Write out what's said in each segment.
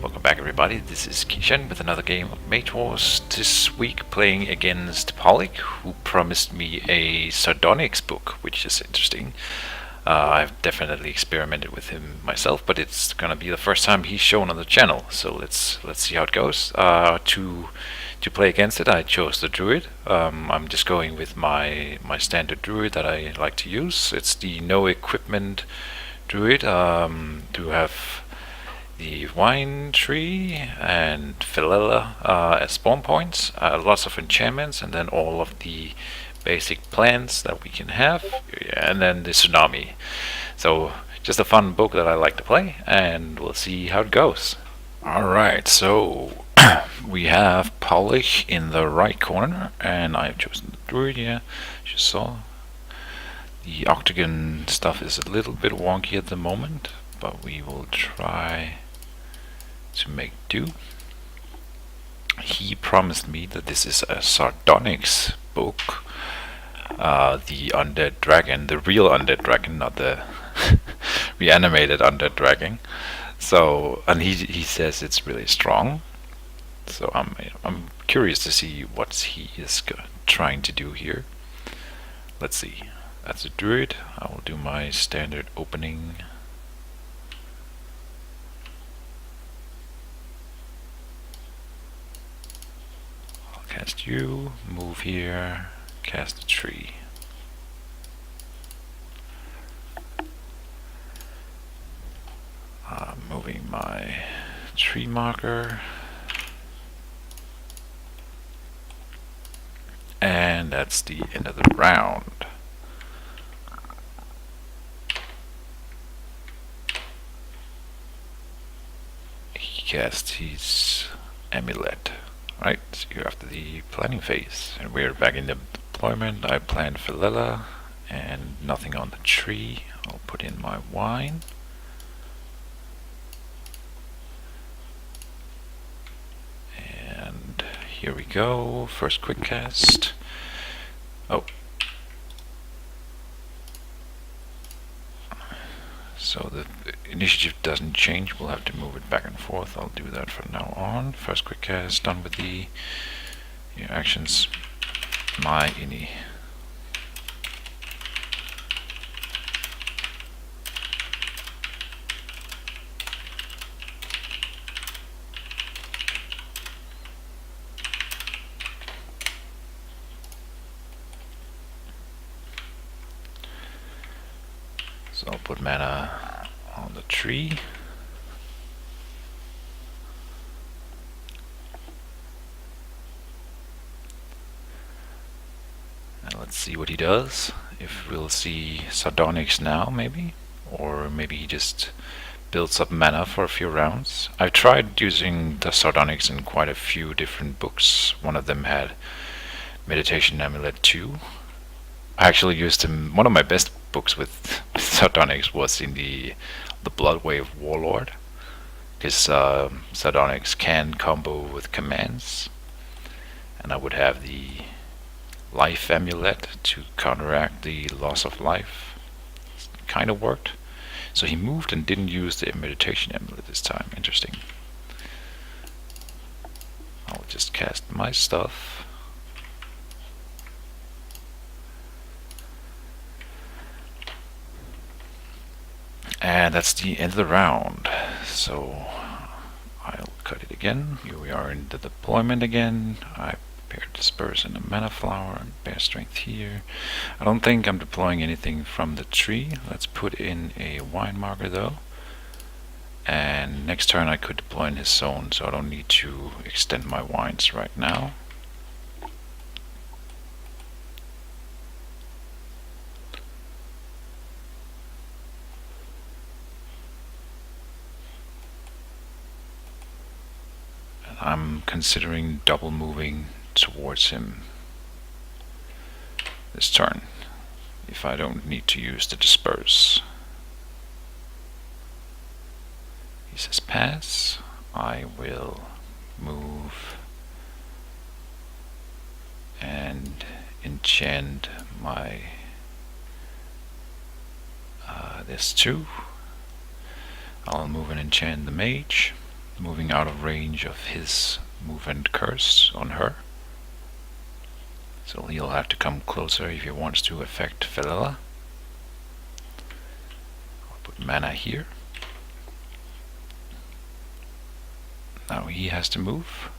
Welcome back, everybody. This is Kishan with another game of Mage Wars. This week playing against Powlich, who promised me a Sardonyx book, which is interesting. I've definitely experimented with him myself, but it's gonna be the first time he's shown on the channel. So let's see how it goes. To play against it, I chose the Druid. I'm just going with my standard Druid that I like to use. It's the no equipment Druid. To have the wine tree and Philella as spawn points, lots of enchantments, and then all of the basic plants that we can have, and then the tsunami. So just a fun book that I like to play, and we'll see how it goes. Alright, so we have Powlich in the right corner, and I've chosen the Druid here, as you saw. The octagon stuff is a little bit wonky at the moment, but we will try to make do. He promised me that this is a Sardonyx book, the undead dragon, the real undead dragon, not the reanimated undead dragon. So, and he says it's really strong. So I'm curious to see what he is trying to do here. Let's see. That's a druid. I will do my standard opening. Cast you, move here, cast a tree. Moving my tree marker. And that's the end of the round. He casts his amulet. Right, so you're after the planning phase, and we're back in the deployment. I planned Philella and nothing on the tree. I'll put in my wine. And here we go, first quick cast. Oh. So the initiative doesn't change, we'll have to move it back and forth. I'll do that from now on. First quick cast, done with the actions. My ini. So I'll put mana on the tree. And let's see what he does. If we'll see Sardonyx now, maybe? Or maybe he just builds up mana for a few rounds. I've tried using the Sardonyx in quite a few different books. One of them had Meditation Amulet 2. I actually used him. One of my best books with Sardonyx was in the Bloodwave Warlord, because Sardonyx can combo with commands, and I would have the life amulet to counteract the loss of life. Kind of worked. So he moved and didn't use the meditation amulet this time. Interesting. I'll just cast my stuff. And that's the end of the round. So I'll cut it again. Here we are in the deployment again. I prepared Disperse and a Mana Flower and Bear Strength here. I don't think I'm deploying anything from the tree. Let's put in a wine marker though. And next turn I could deploy in his zone, so I don't need to extend my wines right now. I'm considering double moving towards him this turn, if I don't need to use the Disperse. He says pass. I will move and enchant my this too. I'll move and enchant the Mage. moving out of range of his move and curse on her. So he'll have to come closer if he wants to affect Felella. I'll put mana here. Now he has to move.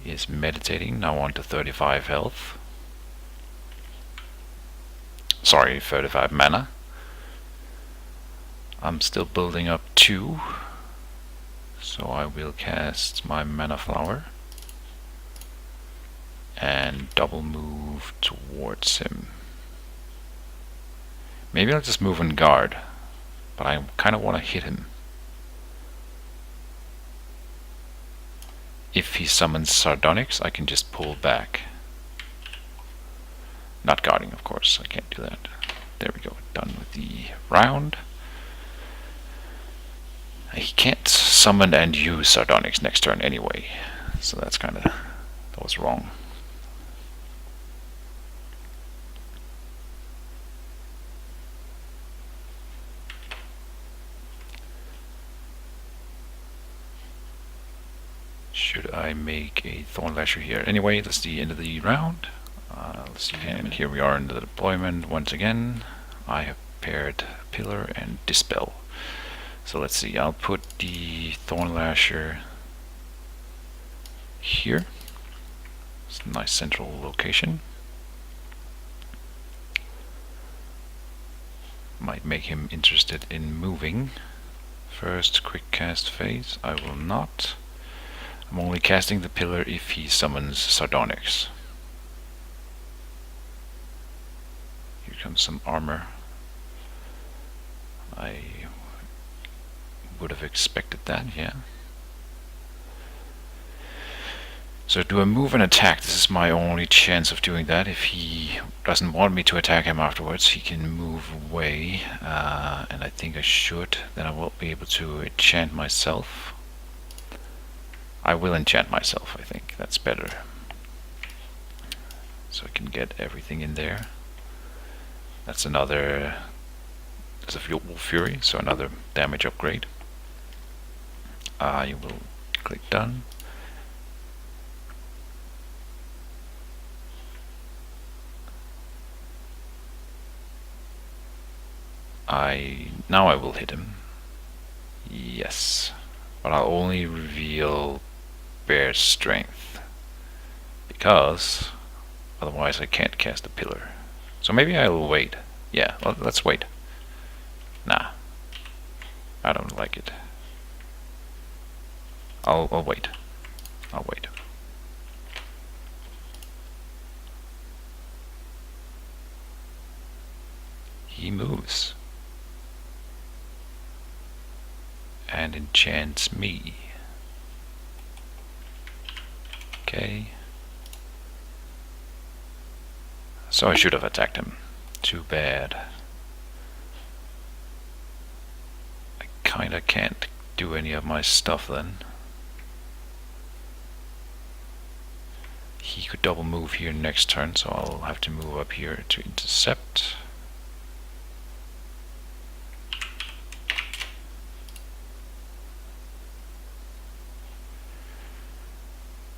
He is meditating, now on to 35 health. Sorry, 35 mana. I'm still building up 2. So I will cast my Mana Flower. And double move towards him. Maybe I'll just move and guard. But I kind of want to hit him. If he summons Sardonyx, I can just pull back. Not guarding, of course. I can't do that. There we go. Done with the round. He can't summon and use Sardonyx next turn anyway. So that's kind of... that was wrong. Should I make a Thornlasher here? Anyway, that's the end of the round. Let's see, and here we are in the deployment once again. I have paired Pillar and Dispel. So let's see, I'll put the Thornlasher here. It's a nice central location. Might make him interested in moving. First quick cast phase, I will not. I'm only casting the Pillar if he summons Sardonyx. Here comes some armor. I would have expected that, yeah. So do I move and attack? This is my only chance of doing that. If he doesn't want me to attack him afterwards, he can move away. And I think I should. Then I will be able to enchant myself. I will enchant myself, I think. That's better. So I can get everything in there. That's another... there's a Wolf Fury, so another damage upgrade. You will click done. Now I will hit him. Yes. But I'll only reveal Bear Strength. Because otherwise I can't cast a Pillar. So maybe I'll wait. Yeah, let's wait. Nah. I don't like it. I'll wait. I'll wait. He moves. And enchants me. Okay. So I should have attacked him. Too bad. I kinda can't do any of my stuff then. He could double move here next turn, so I'll have to move up here to intercept.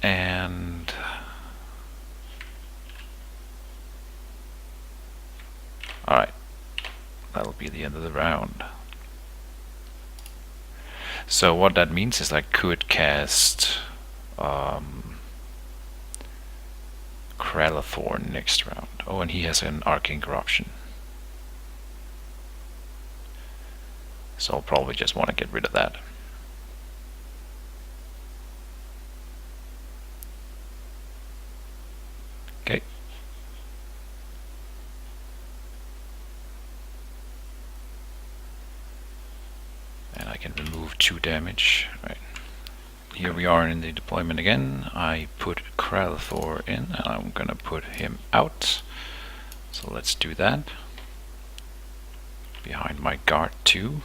And alright, that'll be the end of the round. So what that means is I could cast Kralathor next round. Oh, and he has an Arcane Corruption. So I'll probably just want to get rid of that. Okay. And I can remove 2 damage. Right. Here we are in the deployment again. I put Kralathor in and I'm gonna put him out. So let's do that. Behind my guard 2.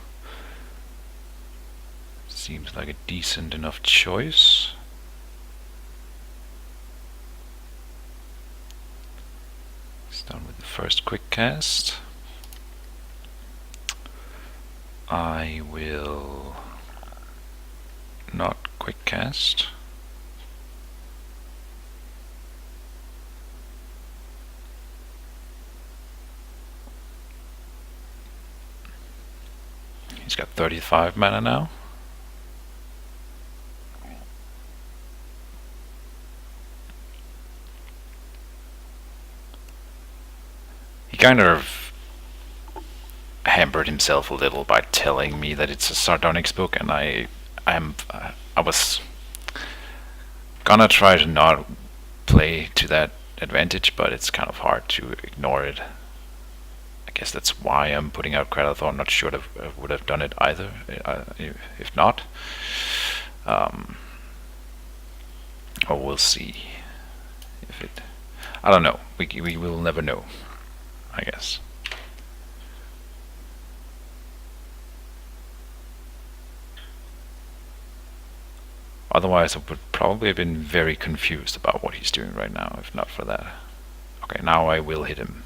Seems like a decent enough choice. Done with the first quick cast. I will not quick cast. He's got 35 mana now. He kind of hampered himself a little by telling me that it's a Sardonyx book, and I was gonna try to not play to that advantage, but it's kind of hard to ignore it. I guess that's why I'm putting out Kralathor. I'm not sure if I would have done it either, if not. Or we'll see. If it, I don't know. We will never know, I guess. Otherwise, I would probably have been very confused about what he's doing right now, if not for that. Okay, now I will hit him.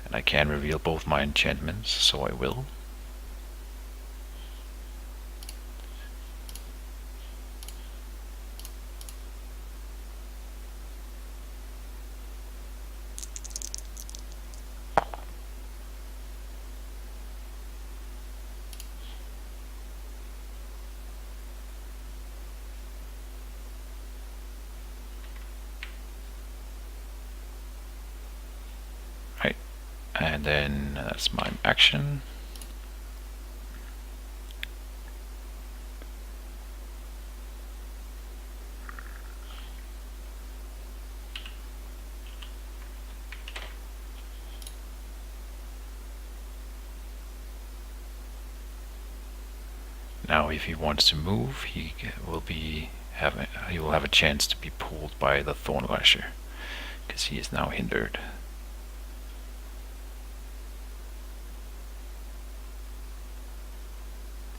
And I can reveal both my enchantments, so I will. And then that's my action. Now if he wants to move, he will have a chance to be pulled by the Thornlasher, because he is now hindered.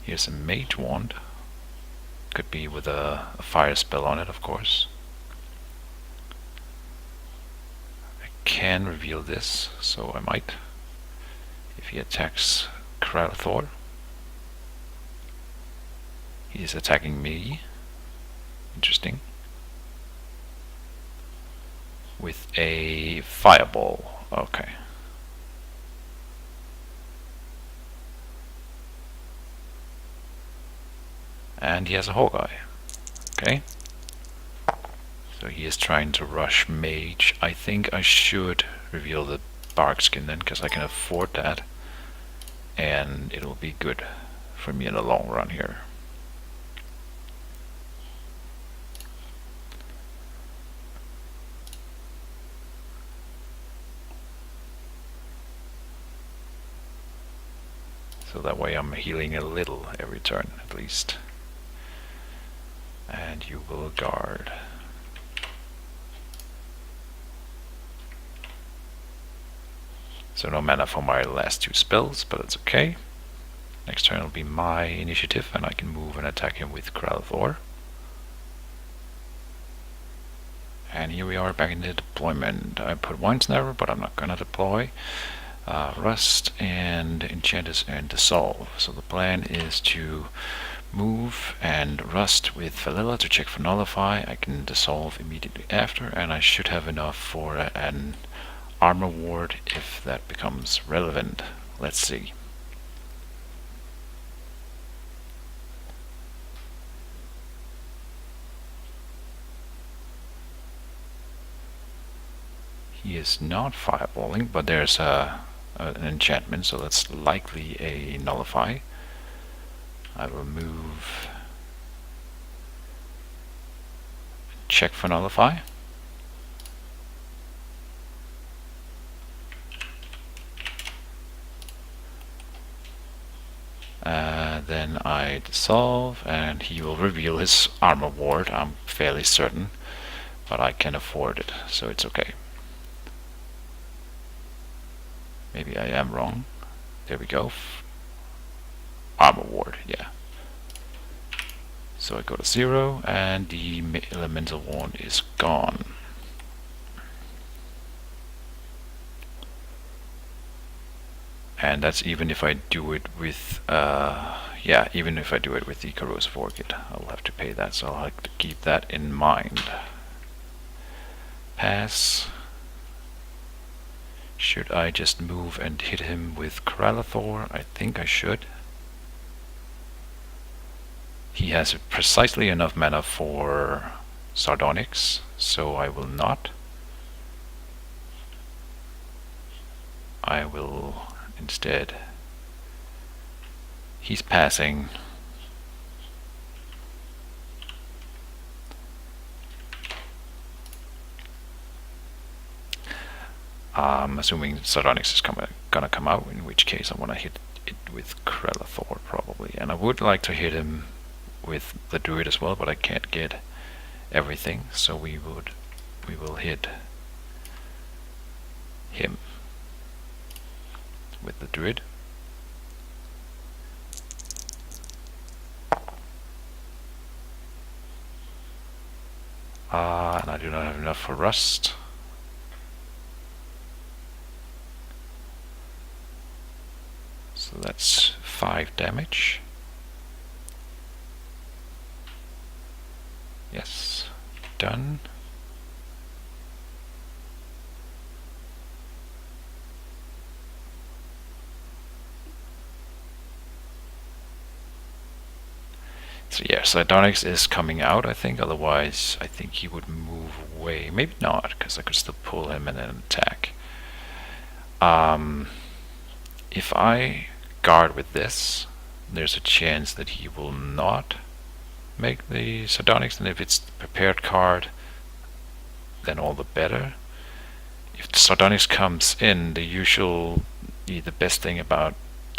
Here's a Mage wand. Could be with a fire spell on it, of course. I can reveal this, so I might. If he attacks Kralathor, he is attacking me. Interesting. With a fireball. Okay. And he has a Hawkeye. Okay. So he is trying to rush Mage. I think I should reveal the Barkskin then, because I can afford that. And it'll be good for me in the long run here. So that way I'm healing a little every turn at least. And you will guard. So no mana for my last two spells, but it's okay. Next turn will be my initiative, and I can move and attack him with Kralathor. And here we are back in the deployment. I put Winesnapper, but I'm not gonna deploy. Rust and Enchantress and Dissolve. So the plan is to move and Rust with Valilla to check for Nullify. I can Dissolve immediately after, and I should have enough for an Armor Ward if that becomes relevant. Let's see. He is not fireballing, but there's an enchantment, so that's likely a Nullify. I will move, check for Nullify. Then I dissolve, and he will reveal his Armor Ward, I'm fairly certain, but I can afford it, so it's okay. Maybe I am wrong. There we go. Armor Ward, yeah. So I go to 0, and the elemental wand is gone. And that's even if I do it with, yeah, even if I do it with the corrosive orchid, I'll have to pay that, so I'll have to keep that in mind. Pass. Should I just move and hit him with Kralathor? I think I should. He has precisely enough mana for Sardonyx, so I will not. I will instead. He's passing. I'm assuming Sardonyx is gonna come out, in which case I want to hit it with Kralathor probably. And I would like to hit him with the Druid as well, but I can't get everything, so we will hit him with the Druid. And I do not have enough for Rust. So that's 5 damage. Yes, done. So yeah, Sardonyx is coming out, I think. Otherwise, I think he would move away. Maybe not, because I could still pull him and then attack. If I guard with this, there's a chance that he will not make the Sardonyx, and if it's the prepared card, then all the better. If the Sardonyx comes in, the best thing to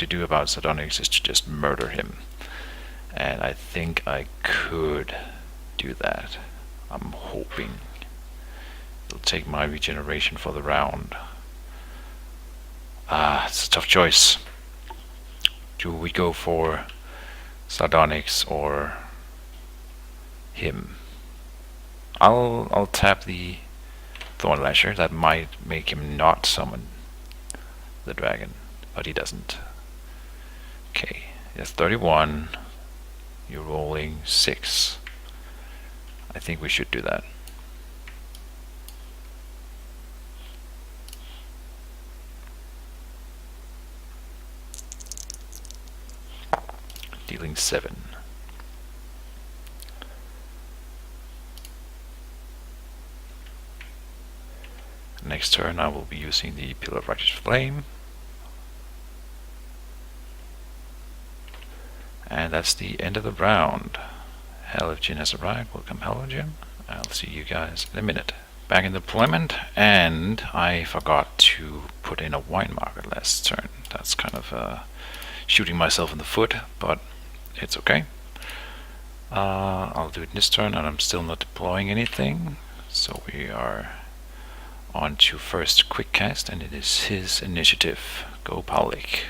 do about Sardonyx is to just murder him. And I think I could do that. I'm hoping it'll take my regeneration for the round. It's a tough choice. Do we go for Sardonyx or him? I'll tap the Thorn Lasher. That might make him not summon the dragon, but he doesn't. Okay, that's 31. You're rolling 6. I think we should do that. Dealing 7. Next turn I will be using the Pillar of Righteous Flame. And that's the end of the round. Halogene has arrived. Welcome, Halogene. I'll see you guys in a minute. Back in deployment, and I forgot to put in a wine market last turn. That's kind of shooting myself in the foot, but it's okay. I'll do it this turn, and I'm still not deploying anything. So we are on to first quick cast, and it is his initiative. Go Powlich.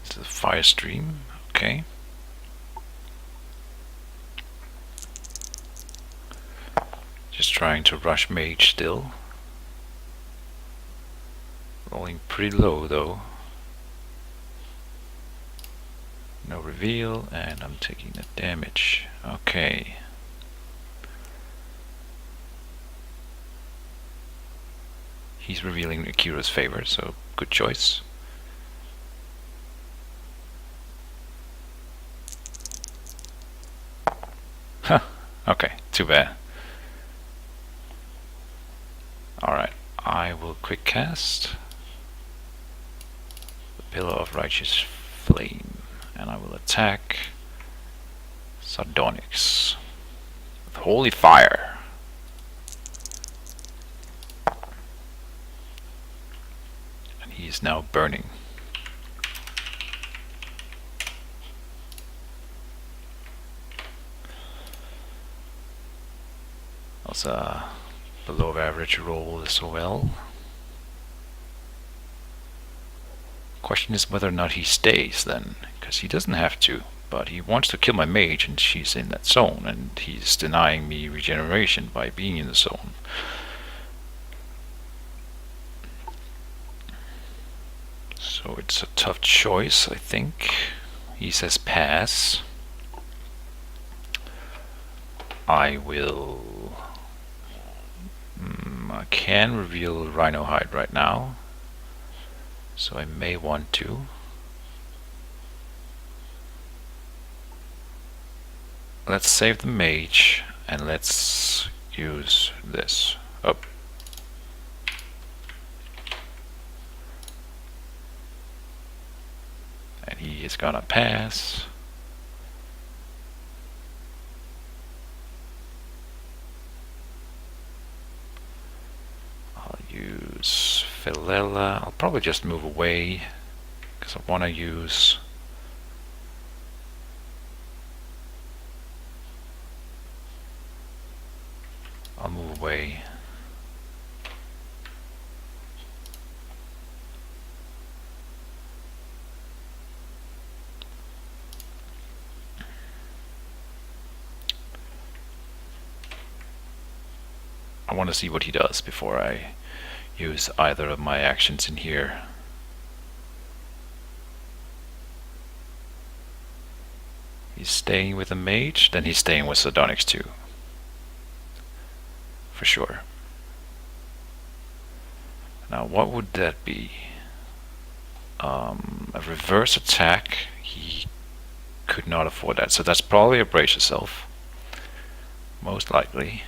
This is a fire stream, okay. Just trying to rush Mage still. Rolling pretty low though. No reveal, and I'm taking the damage. Okay. He's revealing Akira's favor, so good choice. Huh, okay, too bad. Alright, I will quick cast the Pillar of Righteous Flame, and I will attack Sardonyx with Holy Fire. And he is now burning. was a below average roll as well. Question is whether or not he stays then, because he doesn't have to, but he wants to kill my mage and she's in that zone, and he's denying me regeneration by being in the zone. So it's a tough choice, I think. He says pass. I will... I can reveal Rhino Hide right now, so I may want to. Let's save the mage and let's use this. Oh. And he is gonna pass. I'll use Philela. I'll probably just move away because I want to use... I'll move away. I want to see what he does before I use either of my actions in here. He's staying with the mage, then he's staying with Sardonyx too. For sure. Now what would that be? A reverse attack. He could not afford that, so that's probably a brace yourself. Most likely.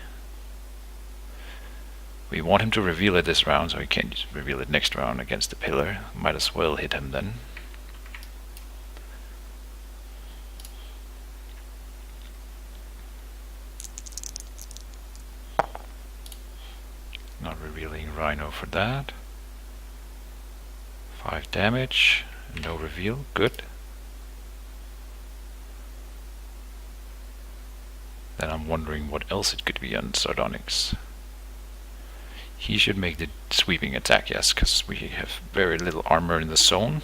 We want him to reveal it this round, so he can't just reveal it next round against the pillar. Might as well hit him then. Not revealing Rhino for that. 5 damage, no reveal, good. Then I'm wondering what else it could be on Sardonyx. He should make the sweeping attack, yes, because we have very little armor in the zone.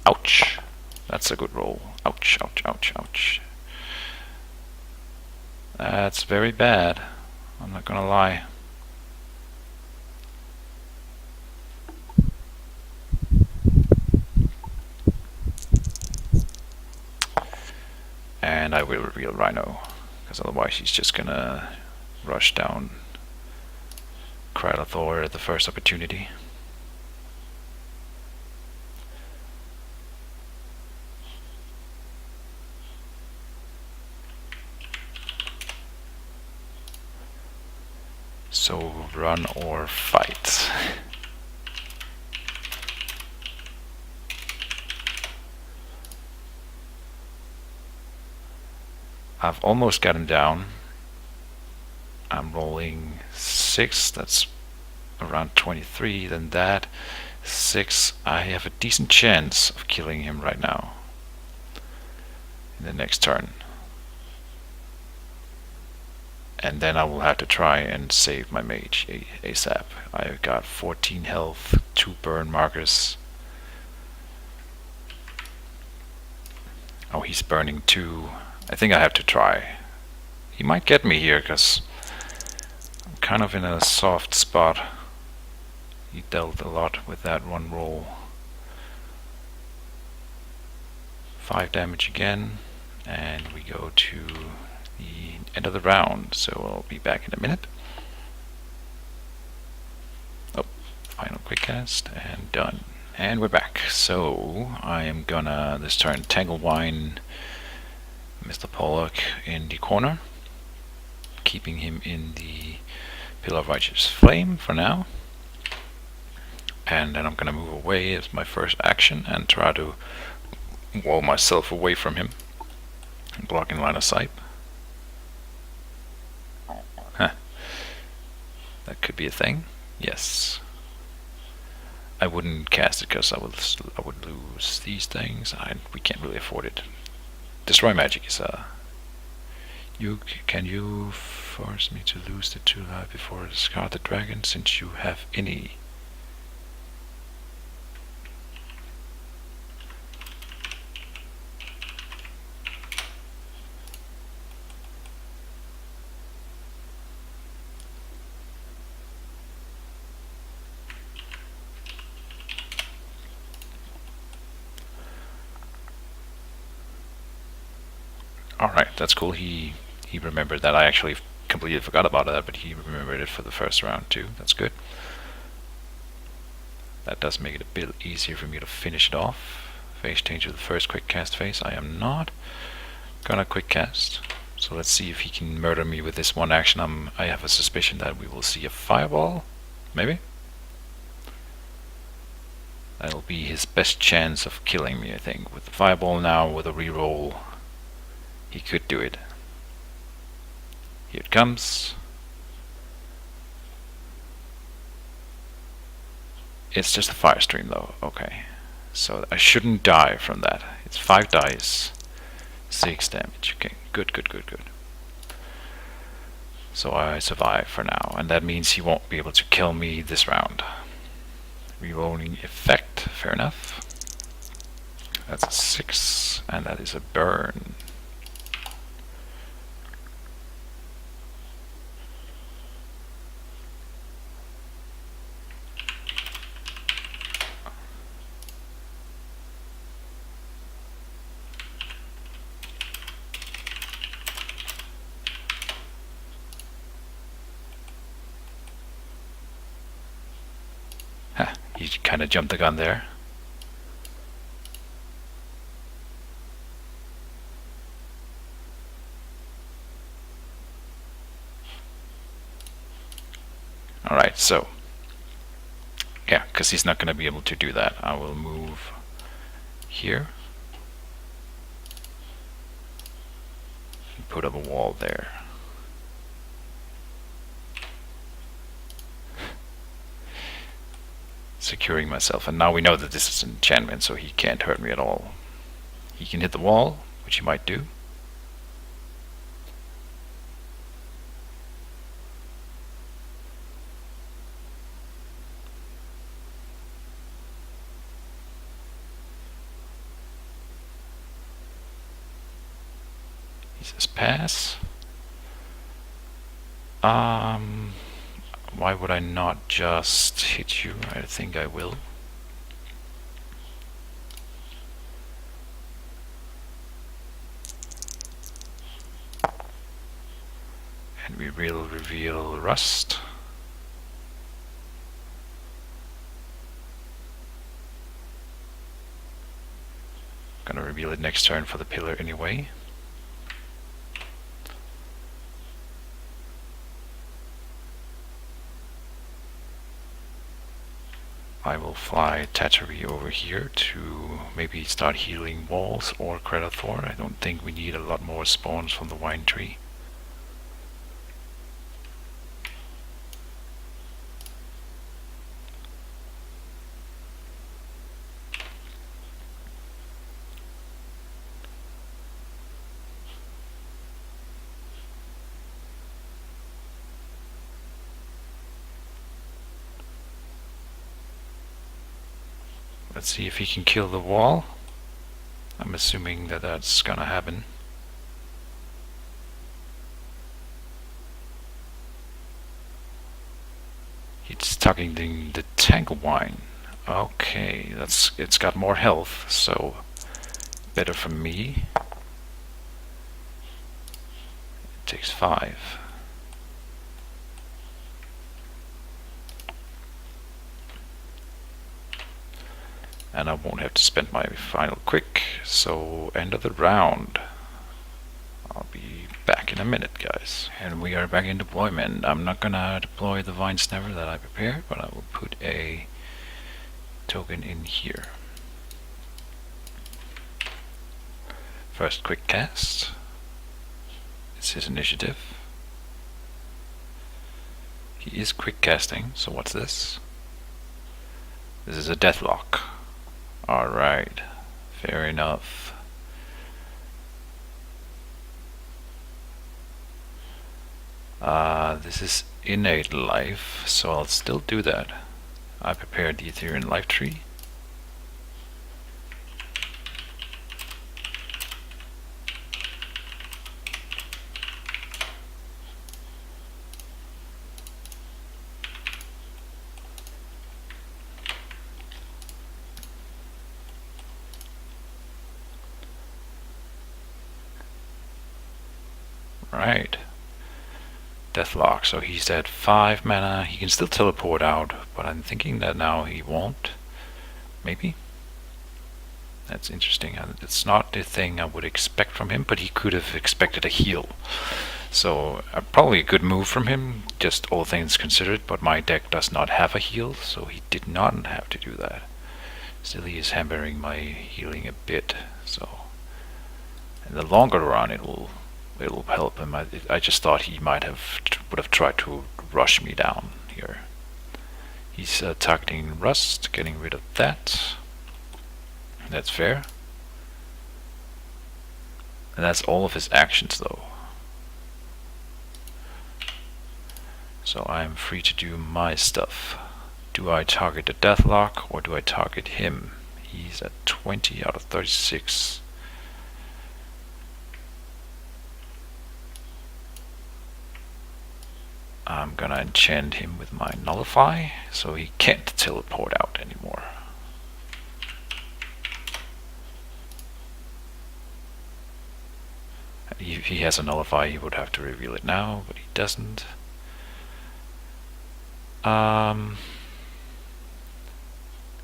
Ouch! That's a good roll. Ouch, ouch, ouch, ouch. That's very bad. I'm not gonna lie. And I will reveal Rhino, because otherwise he's just gonna rush down Kralathor at the first opportunity. So run or fight. I've almost got him down. I'm rolling 6, that's around 23, then that 6. I have a decent chance of killing him right now in the next turn. And then I will have to try and save my mage ASAP. I've got 14 health, 2 burn markers. Oh, he's burning 2. I think I have to try. He might get me here because I'm kind of in a soft spot. He dealt a lot with that one roll. 5 damage again, and we go to the end of the round, so I'll be back in a minute. Oh, final quick cast, and done. And we're back. So I am gonna this turn Tangle Wine Mr. Powlich in the corner, keeping him in the Pillar of Righteous Flame for now. And then I'm gonna move away as my first action and try to wall myself away from him, blocking line of sight. Huh. That could be a thing. Yes. I wouldn't cast it because I would lose these things. We can't really afford it. Destroy magic is can you force me to lose the 2 life before I discard the dragon since you have any? Alright, that's cool. He remembered that. I actually completely forgot about that, but he remembered it for the first round too. That's good. That does make it a bit easier for me to finish it off. Phase change to the first quick cast phase. I am not gonna quick cast. So let's see if he can murder me with this one action. I have a suspicion that we will see a fireball. Maybe? That'll be his best chance of killing me, I think. With the fireball now, with a reroll, he could do it. Here it comes. It's just a fire stream though. Okay. So I shouldn't die from that. It's 5 dice. 6 damage. Okay, good. So I survive for now, and that means he won't be able to kill me this round. Rerolling effect, fair enough. That's a 6, and that is a burn. He kind of jumped the gun there. Alright, so yeah, because he's not going to be able to do that. I will move here and put up a wall there. Securing myself, and now we know that this is an enchantment, so he can't hurt me at all. He can hit the wall, which he might do. He says pass. Why would I not just hit you? I think I will. And we will reveal Rust. Gonna reveal it next turn for the pillar anyway. I will fly Tattery over here to maybe start healing walls or Kralathor. I don't think we need a lot more spawns from the wine tree. Let's see if he can kill the wall. I'm assuming that that's gonna happen. He's targeting the tank wine. Okay, it's got more health, so better for me. It takes 5. And I won't have to spend my final quick, so end of the round. I'll be back in a minute, guys. And we are back in deployment. I'm not gonna deploy the Vine Snapper that I prepared, but I will put a token in here. First quick cast. It's his initiative. He is quick casting, so what's this? This is a deathlock. Alright, fair enough. This is innate life, so I'll still do that. I prepared the Ethereum life tree. Right. Deathlock, so he's at 5 mana. He can still teleport out, but I'm thinking that now he won't. Maybe? That's interesting. It's not the thing I would expect from him, but he could have expected a heal. So probably a good move from him, just all things considered, but my deck does not have a heal, so he did not have to do that. Still, he is hampering my healing a bit, so in the longer run it'll help him. I just thought he would have tried to rush me down here. He's targeting Rust, getting rid of that. That's fair. And that's all of his actions though. So I'm free to do my stuff. Do I target the Deathlock or do I target him? He's at 20 out of 36. I'm gonna enchant him with my Nullify, so he can't teleport out anymore. If he has a Nullify, he would have to reveal it now, but he doesn't.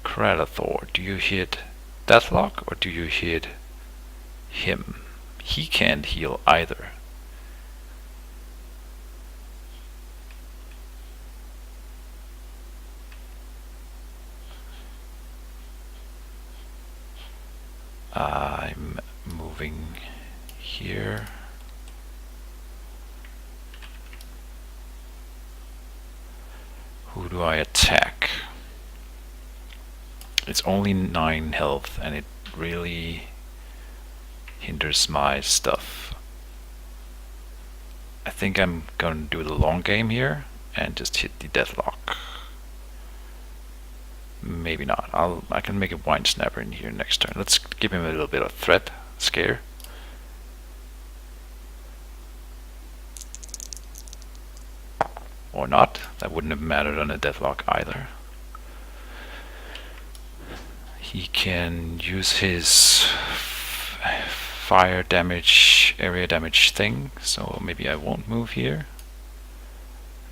Kralathor, do you hit Deathlock or do you hit him? He can't heal either. I'm moving here. Who do I attack? It's only 9 health and it really hinders my stuff. I think I'm gonna do the long game here and just hit the Deathlock. Maybe not. I can make a Wine Snapper in here next turn. Let's give him a little bit of threat, scare. Or not. That wouldn't have mattered on a Deathlock either. He can use his fire damage, area damage thing, so maybe I won't move here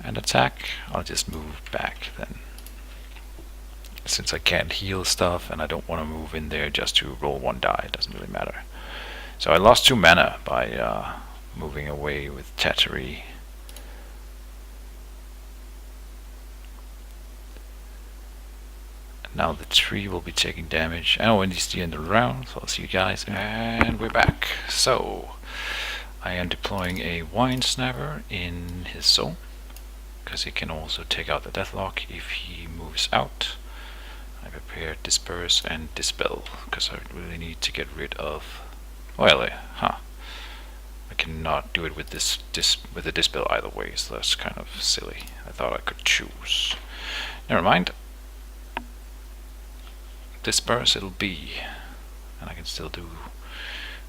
and attack. I'll just move back then. Since I can't heal stuff and I don't want to move in there just to roll 1 die, it doesn't really matter. So I lost 2 mana by moving away with Tattery. Now the tree will be taking damage. Oh, and it's the end of the round, so I'll see you guys. And we're back. So, I am deploying a Wine Snapper in his zone, because he can also take out the Deathlock if he moves out. I prepared Disperse and Dispel, because I really need to get rid of... Well, I cannot do it with with the Dispel either way, so that's kind of silly. I thought I could choose. Never mind. Disperse it'll be, and I can still do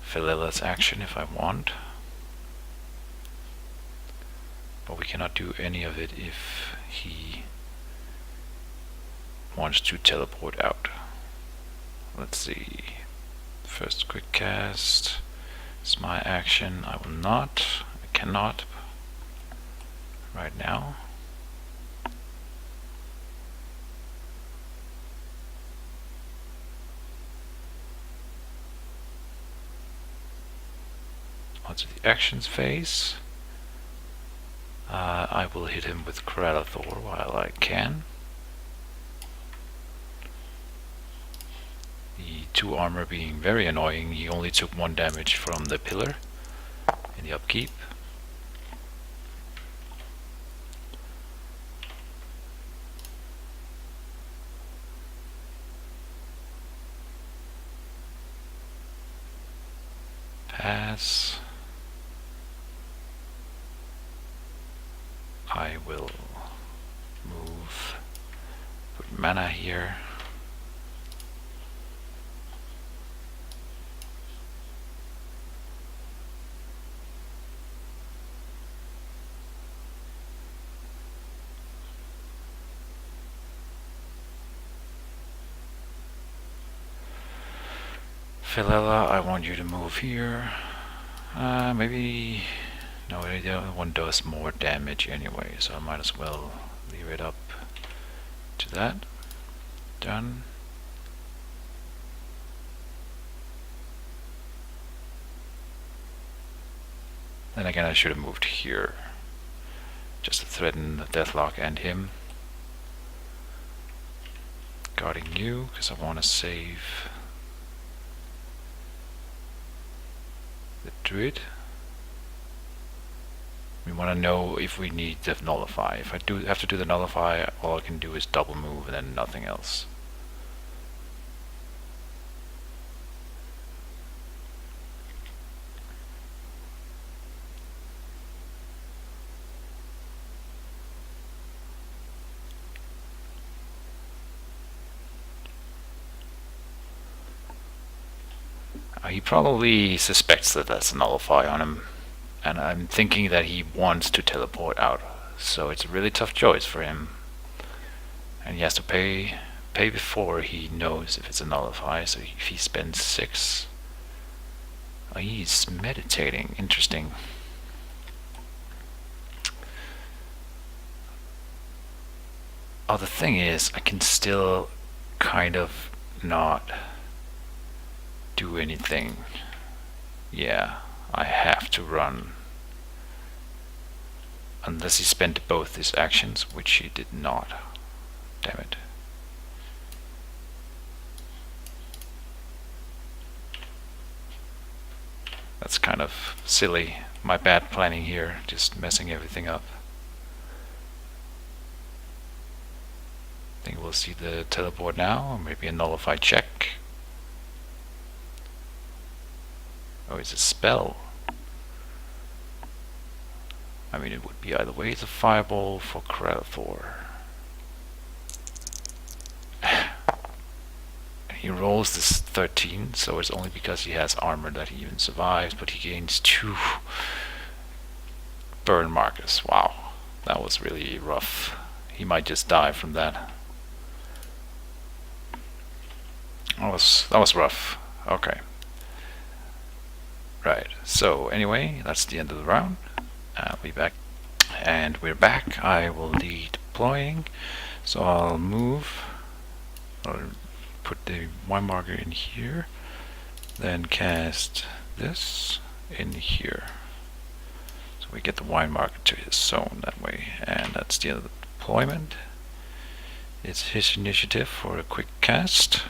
Philella's action if I want, but we cannot do any of it if he wants to teleport out. Let's see. First quick cast is my action. I will not. I cannot right now. Onto the actions phase. I will hit him with Kralathor while I can. The 2 armor being very annoying. He only took 1 damage from the pillar in the upkeep. Pass. I will move, put mana here. Philella, I want you to move here. Maybe... No, the other one does more damage anyway, so I might as well leave it up to that. Done. Then again, I should have moved here, just to threaten the Deathlock and him. Guarding you, because I want to save the Druid. We want to know if we need to nullify. If I do have to do the nullify, all I can do is double move and then nothing else. He probably suspects that that's a nullify on him, and I'm thinking that he wants to teleport out, so it's a really tough choice for him. And he has to pay before he knows if it's a nullify, so if he spends 6... Oh, he's meditating. Interesting. Oh, the thing is, I can still kind of not do anything. Yeah, I have to run. Unless he spent both his actions, which he did not. Damn it. That's kind of silly. My bad planning here, just messing everything up. I think we'll see the teleport now, or maybe a nullified check. Oh, it's a spell. I mean, it would be either way. It's a fireball for Kralathor. He rolls this 13, so it's only because he has armor that he even survives, but he gains 2 burn markers. Wow, that was really rough. He might just die from that. That was rough. Okay. Right, so anyway, that's the end of the round. I'll be back. And we're back. I will be deploying. So I'll move. I'll put the wine marker in here. Then cast this in here. So we get the wine marker to his zone that way. And that's the end of the deployment. It's his initiative for a quick cast.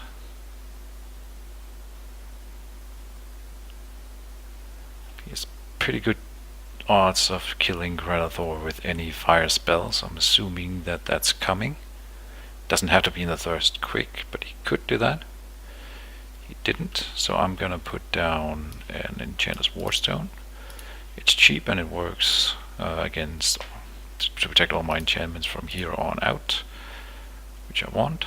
He's pretty good odds of killing Kralathor with any fire spell, so I'm assuming that that's coming. Doesn't have to be in the first quick, but he could do that. He didn't, so I'm gonna put down an Enchanter's Warstone. It's cheap and it works against to protect all my enchantments from here on out, which I want.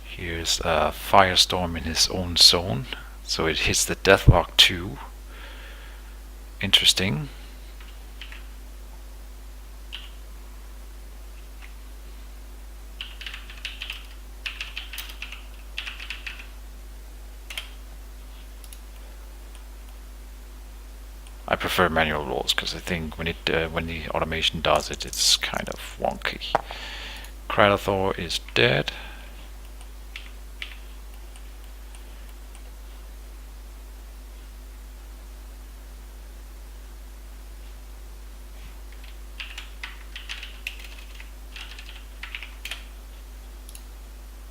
Here's a Firestorm in his own zone, so it hits the Deathlock too. Interesting. I prefer manual rolls because I think when the automation does it, it's kind of wonky. Kralathor is dead.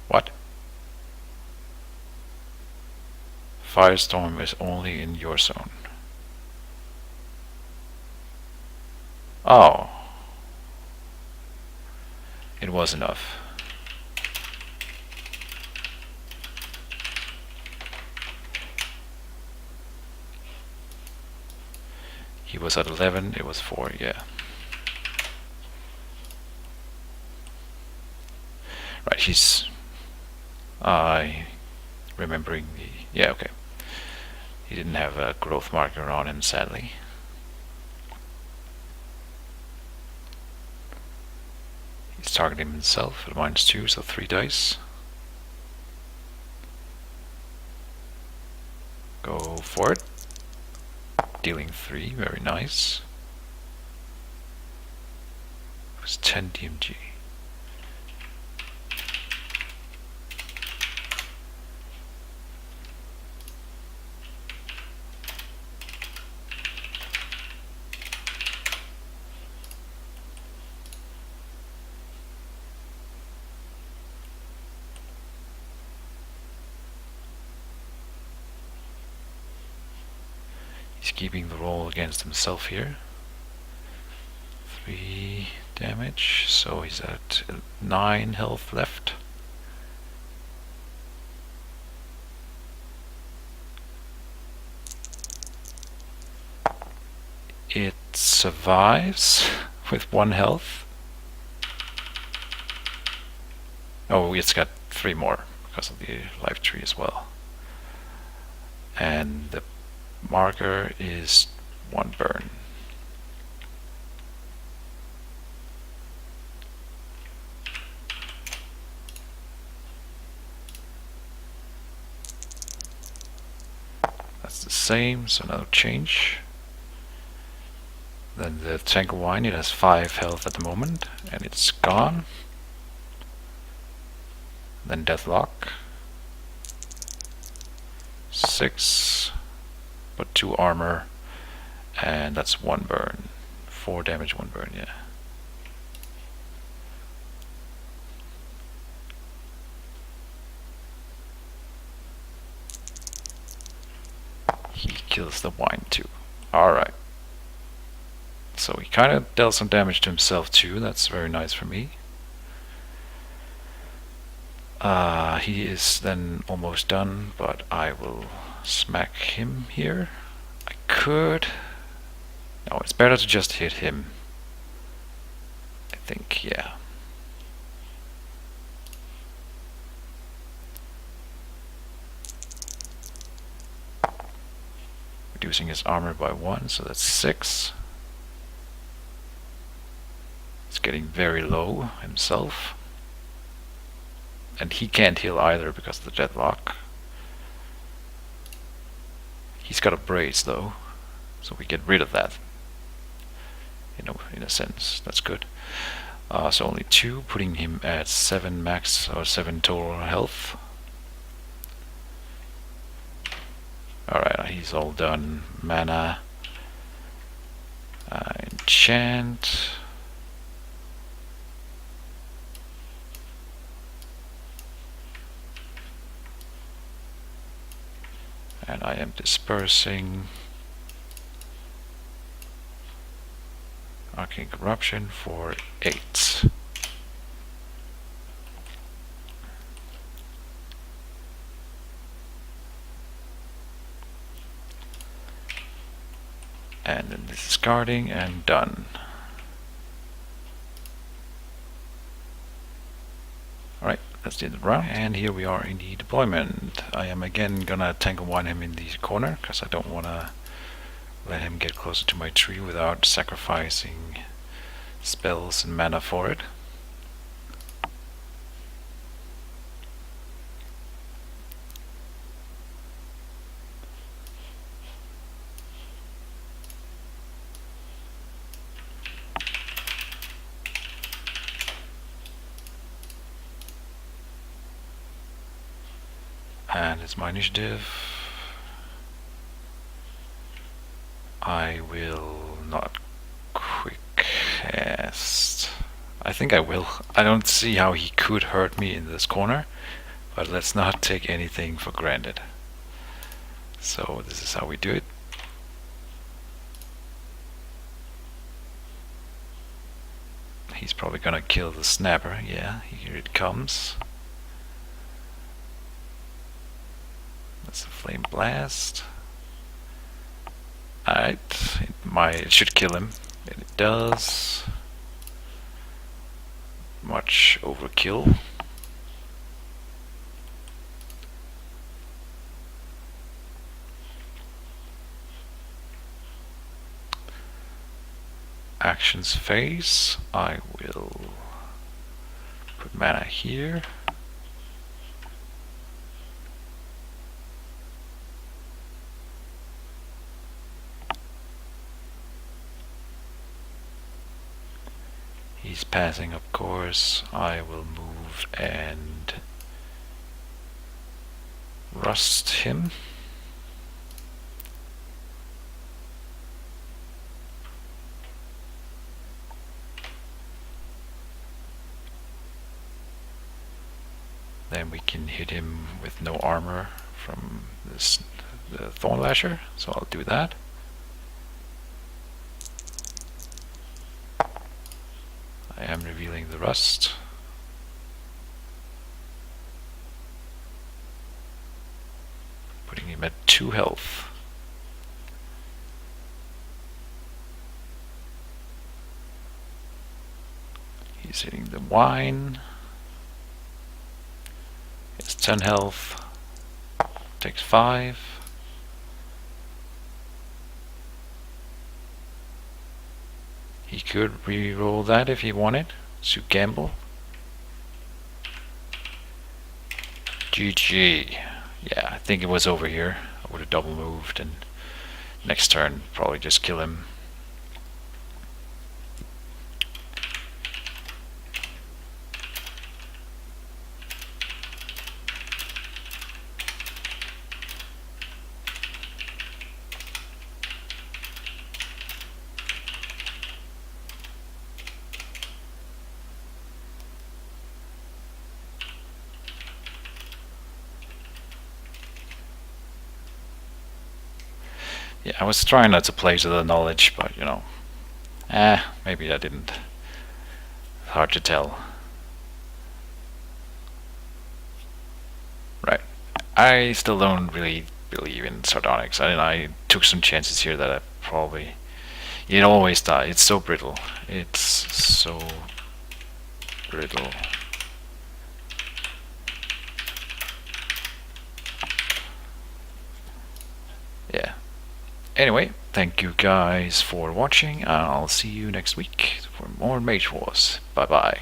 What? Firestorm is only in your zone. Oh, It was enough. He was at 11, it was 4, yeah. Right, he's... remembering the... Yeah, okay. He didn't have a growth marker on him, sadly. He's targeting himself at -2, so 3 dice. Go for it. Dealing 3, very nice. It was 10 DMG. He's keeping the roll against himself here. 3 damage, so he's at 9 health left. It survives with 1 health. Oh, it's got 3 more because of the life tree as well. And the marker is 1 burn. That's the same, so no change. Then the Tanker Wine, it has 5 health at the moment, and it's gone. Then Deathlock. 6, but 2 armor, and that's 1 burn. 4 damage, 1 burn, yeah. He kills the wine too. Alright. So he kind of dealt some damage to himself too, that's very nice for me. He is then almost done, but I will smack him here. I could... No, it's better to just hit him. I think, yeah. Reducing his armor by 1, so that's 6. It's getting very low himself. And he can't heal either because of the deadlock. He's got a brace though, so we get rid of that. You know, in a sense, that's good. So only 2, putting him at 7 max or 7 total health. Alright, he's all done. Mana. Enchant. And I am dispersing. Arcane Corruption for 8. And then discarding and done. Alright, that's the end of the round. And here we are in the deployment. I am again gonna Tangle Wine him in the corner because I don't want to let him get closer to my tree without sacrificing spells and mana for it. And it's my initiative. I will not quick cast. I think I will. I don't see how he could hurt me in this corner, but let's not take anything for granted. So this is how we do it. He's probably gonna kill the snapper. Yeah, here it comes. That's a flame blast. Alright, it should kill him. And it does. Much overkill. Actions phase. I will put mana here. He's passing, of course. I will move and rust him. Then we can hit him with no armor from the Thorn Lasher, so I'll do that. I am revealing the rust. Putting him at 2 health. He's hitting the wine. It's 10 health. Takes 5. He could re-roll that if he wanted. So gamble. GG. Yeah, I think it was over here. I would have double moved and next turn probably just kill him. Yeah, I was trying not to play to the knowledge, but you know, maybe I didn't. Hard to tell. Right. I still don't really believe in Sardonyx. I took some chances here that I probably... It always dies. It's so brittle. It's so brittle. Yeah. Anyway, thank you guys for watching, and I'll see you next week for more Mage Wars. Bye bye.